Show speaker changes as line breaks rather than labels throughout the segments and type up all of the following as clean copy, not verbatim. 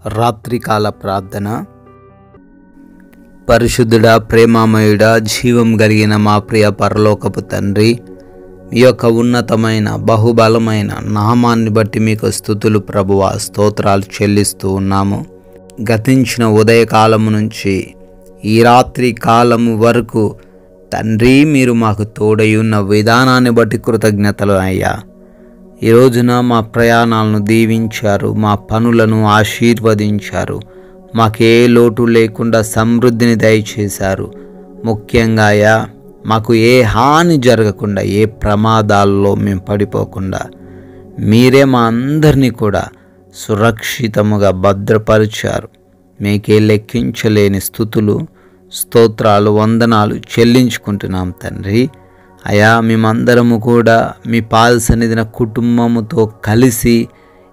రాత్రికాల ప్రార్థన. పరిశుద్ధుడా, ప్రేమామయుడా, జీవం కలిగిన మా ప్రియ పరలోకపు తండ్రి, మీ యొక్క ఉన్నతమైన బహుబలమైన నామాన్ని బట్టి మీకు స్తుతులు ప్రభువా, స్తోత్రాలు చెల్లిస్తూ ఉన్నాము. గతించిన ఉదయకాలము నుంచి ఈ రాత్రి కాలము వరకు తండ్రి, మీరు మాకు తోడై ఉన్న విధానాన్ని బట్టి కృతజ్ఞతలు అయ్యా. ఈ రోజున మా ప్రయాణాలను దీవించారు, మా పనులను ఆశీర్వదించారు, మాకే లోటు లేకుండా సమృద్ధిని దయచేశారు. ముఖ్యంగా అయ్యా, మాకు ఏ హాని జరగకుండా, ఏ ప్రమాదాల్లో మేము పడిపోకుండా మీరే మా అందరినీ కూడా సురక్షితముగా భద్రపరిచారు. మీకే లెక్కించలేని స్తుతులు, స్తోత్రాలు, వందనాలు చెల్లించుకుంటున్నాం తండ్రి. అయా, మేమందరము కూడా మీ పాద సన్నిధిన కుటుంబముతో కలిసి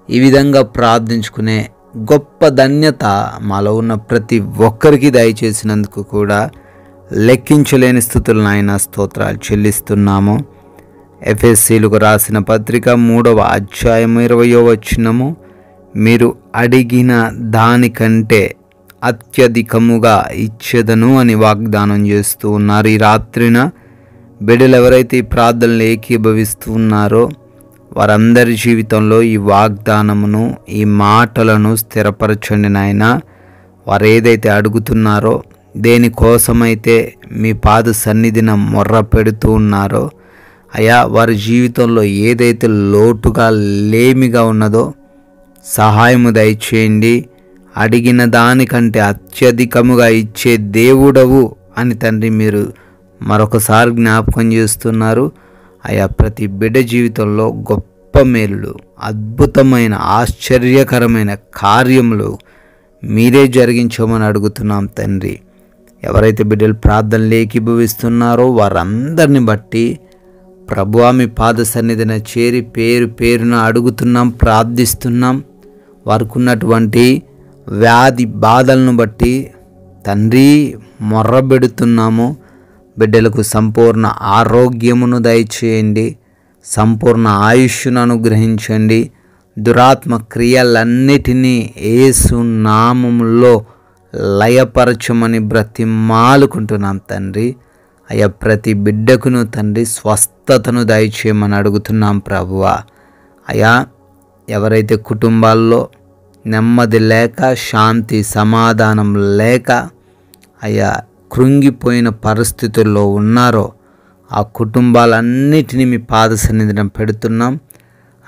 ఈ విధంగా ప్రార్థించుకునే గొప్ప ధన్యత మాలో ఉన్న ప్రతి ఒక్కరికి దయచేసినందుకు కూడా లెక్కించలేని స్థుతులు నాయన స్తోత్రాలు చెల్లిస్తున్నాము. ఎఫెసీలకు రాసిన పత్రిక 3వ అధ్యాయం 20వ వచనము, మీరు అడిగిన దానికంటే అత్యధికముగా ఇచ్చేదను అని వాగ్దానం చేస్తూ ఉన్నారు. ఈ రాత్రిన బిడ్డలు ఎవరైతే ఈ ప్రార్థనలు ఏకీభవిస్తూ ఉన్నారో వారందరి జీవితంలో ఈ వాగ్దానమును, ఈ మాటలను స్థిరపరచండి నాయన. వారు ఏదైతే అడుగుతున్నారో, దేనికోసమైతే మీ పాద సన్నిధిన మొర్ర పెడుతూ ఉన్నారో అయా, వారి జీవితంలో ఏదైతే లోటుగా లేమిగా ఉన్నదో సహాయము దయచేయండి. అడిగిన దానికంటే అత్యధికముగా ఇచ్చే దేవుడవు అని తండ్రి మీరు మరొకసారి జ్ఞాపకం చేస్తున్నారు. అయా, ప్రతి బిడ్డ జీవితంలో గొప్ప మేలులు, అద్భుతమైన ఆశ్చర్యకరమైన కార్యములు మీరే జరిగించమని అడుగుతున్నాం తండ్రి. ఎవరైతే బిడ్డలు ప్రార్థనలు ఏకీభవిస్తున్నారో వారందరిని బట్టి ప్రభువా, మీ పాద సన్నిధిన చేరి పేరు పేరున అడుగుతున్నాం, ప్రార్థిస్తున్నాం. వారికి ఉన్నటువంటి వ్యాధి బాధలను బట్టి తండ్రి మొర్రబెడుతున్నాము. బిడ్డలకు సంపూర్ణ ఆరోగ్యమును దయచేయండి, సంపూర్ణ ఆయుష్ను అనుగ్రహించండి. దురాత్మ క్రియలన్నిటినీ యేసు నామములో లయపరచమని బ్రతిమాలుకుంటున్నాం తండ్రి. అయ్యా, ప్రతి బిడ్డకును తండ్రి స్వస్థతను దయచేయమని అడుగుతున్నాం ప్రభువా. అయ్యా, ఎవరైతే కుటుంబాల్లో నెమ్మది లేక, శాంతి సమాధానం లేక అయ్యా కృంగిపోయిన పరిస్థితుల్లో ఉన్నారో ఆ కుటుంబాలన్నిటినీ మీ పాద సన్నిధిన పెడుతున్నాం.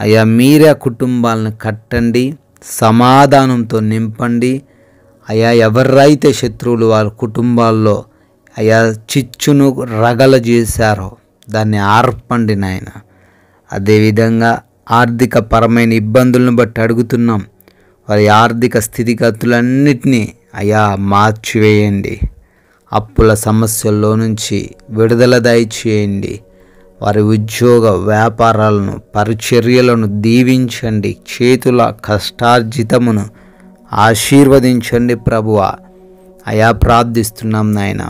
అయ్యా, మీరే ఆ కుటుంబాలను కట్టండి, సమాధానంతో నింపండి. అయ్యా, ఎవరైతే శత్రువులు వారి కుటుంబాల్లో అయ్యా చిచ్చును రగల చేశారో దాన్ని ఆర్పండి నాయన. అదేవిధంగా ఆర్థిక పరమైన ఇబ్బందులను బట్టి అడుగుతున్నాం. వారి ఆర్థిక స్థితిగతులన్నిటినీ అయ్యా మార్చివేయండి. అప్పుల సమస్యల్లో నుంచి విడుదల దయచేయండి. వారి ఉద్యోగ వ్యాపారాలను, పరిచర్యలను దీవించండి. చేతుల కష్టార్జితమును ఆశీర్వదించండి ప్రభువా. అయా, ప్రార్థిస్తున్నాం నాయన.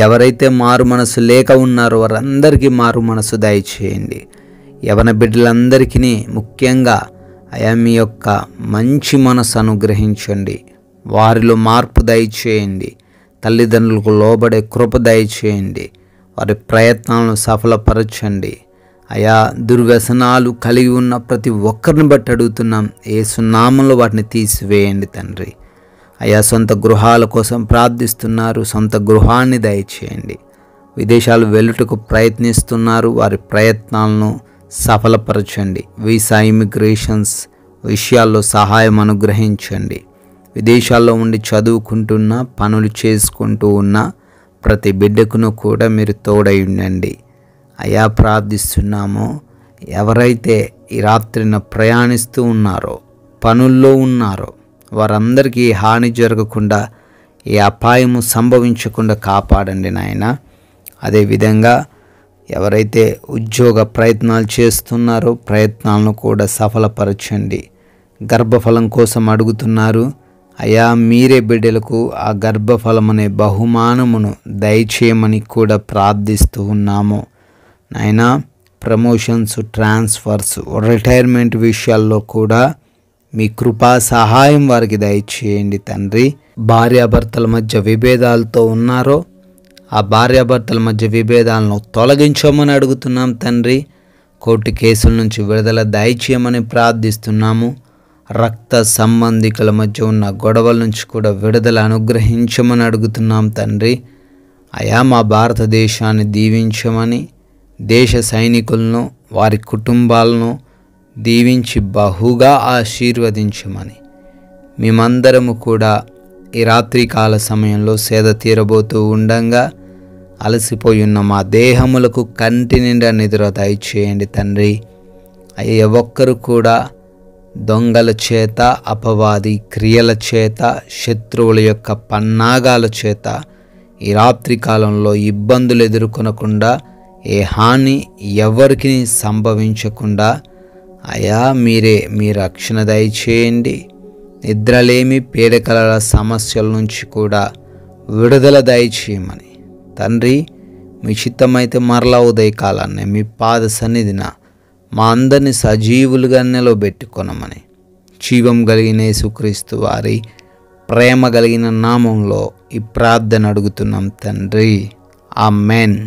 ఎవరైతే మారు మనసు లేక ఉన్నారో వారందరికీ మారు మనసు దయచేయండి. యవన బిడ్డలందరికీ ముఖ్యంగా అయా మీ యొక్క మంచి మనసు అనుగ్రహించండి. వారిలో మార్పు దయచేయండి. తల్లిదండ్రులకు లోబడే కృప దయచేయండి. వారి ప్రయత్నాలను సఫలపరచండి. అయా, దుర్వ్యసనాలు కలిగి ఉన్న ప్రతి ఒక్కరిని బట్టి అడుగుతున్నాం. యేసు నామములో వాటిని తీసివేయండి తండ్రి. అయా, సొంత గృహాల కోసం ప్రార్థిస్తున్నారు, సొంత గృహాన్ని దయచేయండి. విదేశాలు వెళ్ళుటకు ప్రయత్నిస్తున్నారు, వారి ప్రయత్నాలను సఫలపరచండి. వీసా, ఇమిగ్రేషన్స్ విషయాల్లో సహాయం అనుగ్రహించండి. విదేశాల్లో ఉండి చదువుకుంటున్న, పనులు చేసుకుంటూ ఉన్న ప్రతి బిడ్డకును కూడా మీరు తోడై ఉండండి. అయా, ప్రార్థిస్తున్నాము. ఎవరైతే ఈ రాత్రిన ప్రయాణిస్తూ ఉన్నారో, పనుల్లో ఉన్నారో వారందరికీ హాని జరగకుండా, ఏ అపాయము సంభవించకుండా కాపాడండి నాయన. అదేవిధంగా ఎవరైతే ఉద్యోగ ప్రయత్నాలు చేస్తున్నారో ప్రయత్నాలను కూడా సఫలపరచండి. గర్భఫలం కోసం అడుగుతున్నారు. అయా, మీరే బిడ్డలకు ఆ గర్భఫలం అనే బహుమానమును దయచేయమని కూడా ప్రార్థిస్తూ ఉన్నాము నాయనా. ప్రమోషన్స్, ట్రాన్స్ఫర్స్, రిటైర్మెంట్ విషయాల్లో కూడా మీ కృపా సహాయం వారికి దయచేయండి తండ్రి. భార్యాభర్తల మధ్య విభేదాలతో ఉన్నారో ఆ భార్యాభర్తల మధ్య విభేదాలను తొలగించమని అడుగుతున్నాం తండ్రి. కోర్టు కేసుల నుంచి విడుదల దయచేయమని ప్రార్థిస్తున్నాము. రక్త సంబంధికుల మధ్య ఉన్న గొడవల నుంచి కూడా విడుదల అనుగ్రహించమని అడుగుతున్నాం తండ్రి. అయా మా భారతదేశాన్ని దీవించమని, దేశ సైనికులను వారి కుటుంబాలను దీవించి బహుగా ఆశీర్వదించమని, మేమందరము కూడా ఈ రాత్రికాల సమయంలో సేద తీరబోతూ ఉండంగా అలసిపోయి ఉన్న మా దేహములకు కంటి నిండా నిద్ర దయచేయండి తండ్రి. అయ్యే ఒక్కరు కూడా దొంగల చేత, అపవాది క్రియల చేత, శత్రువుల యొక్క పన్నాగాల చేత ఈ రాత్రి కాలంలో ఇబ్బందులు ఎదుర్కొనకుండా, ఏ హాని ఎవరికి సంభవించకుండా అయా మీరే మీ రక్షణ దయచేయండి. నిద్రలేమి, పీడకల సమస్యల నుంచి కూడా విడుదల దయచేయమని తండ్రి, మీ చిత్తమైతే మరలా ఉదయకాలాన్ని మీ పాద సన్నిధిన మా అందరినీ సజీవులుగా నిలబెట్టుకొనమని జీవం కలిగిన యేసుక్రీస్తు వారి ప్రేమ కలిగిన నామంలో ఈ ప్రార్థన అడుగుతున్నాం తండ్రి. ఆమెన్.